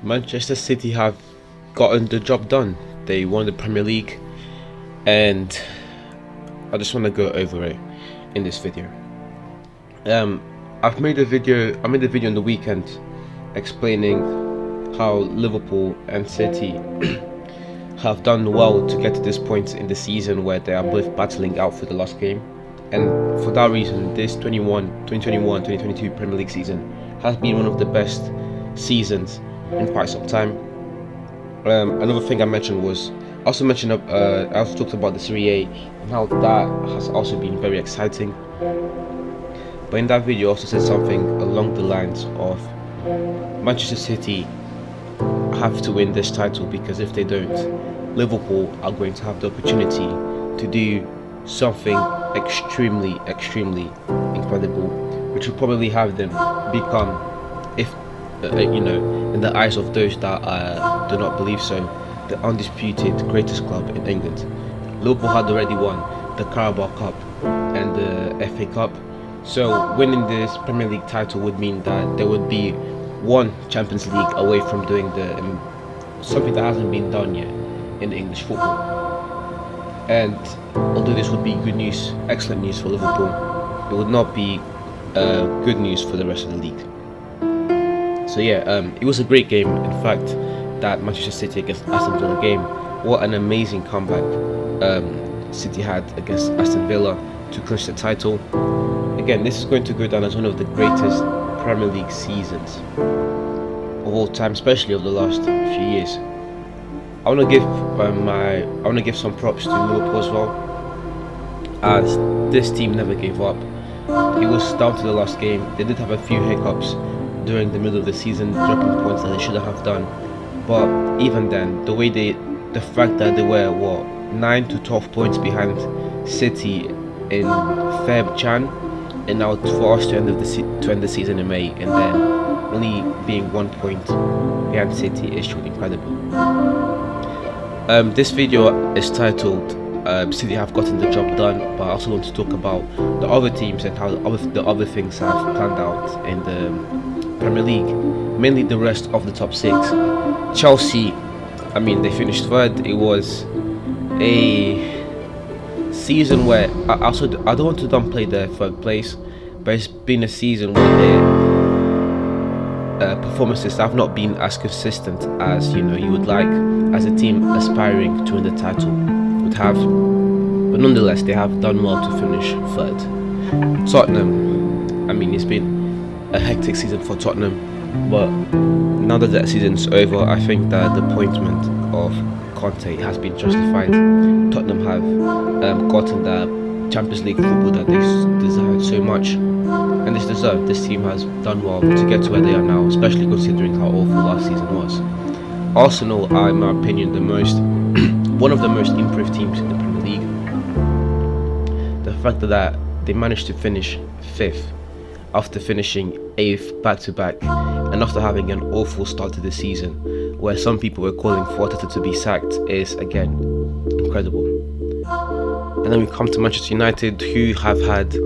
Manchester City have gotten the job done. They won the Premier League, and I just want to go over it in this video. I made a video on the weekend explaining how Liverpool and City have done well to get to this point in the season where they are both battling out for the last game. And for that reason, this 2021-2022 Premier League season has been one of the best seasons in quite some time. Another thing I mentioned was I also talked about the Serie A and how that has also been very exciting. But in that video, I also said something along the lines of Manchester City have to win this title, because if they don't, Liverpool are going to have the opportunity to do something extremely incredible, which will probably have them become, if in the eyes of those that do not believe so, the undisputed greatest club in England. Liverpool had already won the Carabao Cup and the FA Cup, so winning this Premier League title would mean that there would be one Champions League away from doing something that hasn't been done yet in English football. And although this would be good news, excellent news for Liverpool, it would not be good news for the rest of the league. So it was a great game. In fact, that Manchester City against Aston Villa game, what an amazing comeback City had against Aston Villa to clinch the title. Again, this is going to go down as one of the greatest Premier League seasons of all time, especially over the last few years. I want to give some props to Liverpool as well, as this team never gave up. It was down to the last game. They did have a few hiccups during the middle of the season, dropping points that they should have done. But even then, the fact that they were 9 to 12 points behind City in Feb, Jan, and now for us to end the season in May, and then only being 1 point behind City is truly incredible. This video is titled City have gotten the job done, but I also want to talk about the other teams and how the other things have planned out in the Premier League, mainly the rest of the top 6. Chelsea, they finished third. It was a season where I don't want to downplay their third place, but it's been a season where their performances have not been as consistent as you would like, as a team aspiring to win the title would have. But nonetheless, they have done well to finish third. Tottenham, it's been a hectic season for Tottenham, but now that season's over, I think that the appointment of Conte has been justified. Tottenham have gotten the Champions League football that they desired so much, and it's deserved. This team has done well to get to where they are now, especially considering how awful last season was. Arsenal are, in my opinion, one of the most improved teams in the Premier League. The fact that they managed to finish 5th after finishing 8th back-to-back, and after having an awful start to the season where some people were calling for Arteta to be sacked, is again incredible. And then we come to Manchester United, who have had,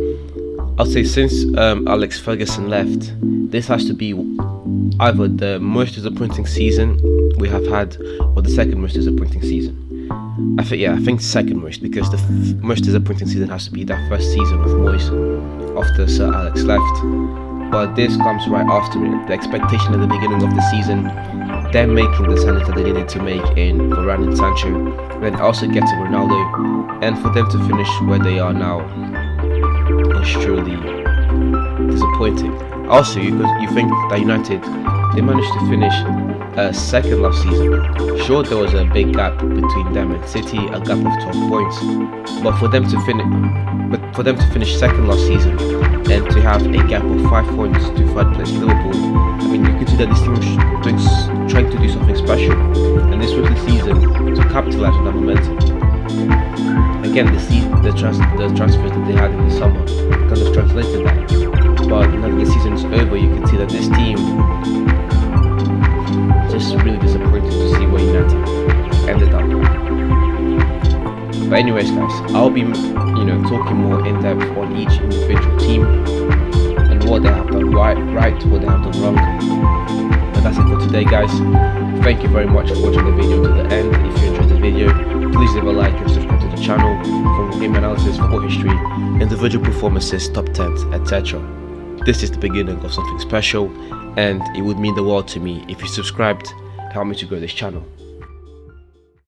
I'll say, since Alex Ferguson left, this has to be either the most disappointing season we have had or the second most disappointing season. I think second most, because the most disappointing season has to be that first season of Moyes after Sir Alex left. But this comes right after it. The expectation at the beginning of the season, them making the signings that they needed to make in Varane and Sancho, and then also getting Ronaldo, and for them to finish where they are now is truly disappointing. Also, you think that United, they managed to finish second last season. Sure, there was a big gap between them and City, a gap of 12 points, but for them to finish second last season and to have a gap of 5 points to third place Liverpool, you could see that this team was trying to do something special, and this was the season to capitalize on that momentum. Again, the transfers that they had in the summer kind of translated that, but now that the season is over, you can see that this team just really disappointed to see where United ended up. But anyways, guys, I'll be talking more in depth on each individual team and what they have done right, what they have done wrong. And that's it for today, guys. Thank you very much for watching the video to the end. If you enjoyed the video, please leave a like and subscribe to the channel for game analysis, football history, individual performances, top 10s, etc. This is the beginning of something special, and it would mean the world to me if you subscribed, help me to grow this channel.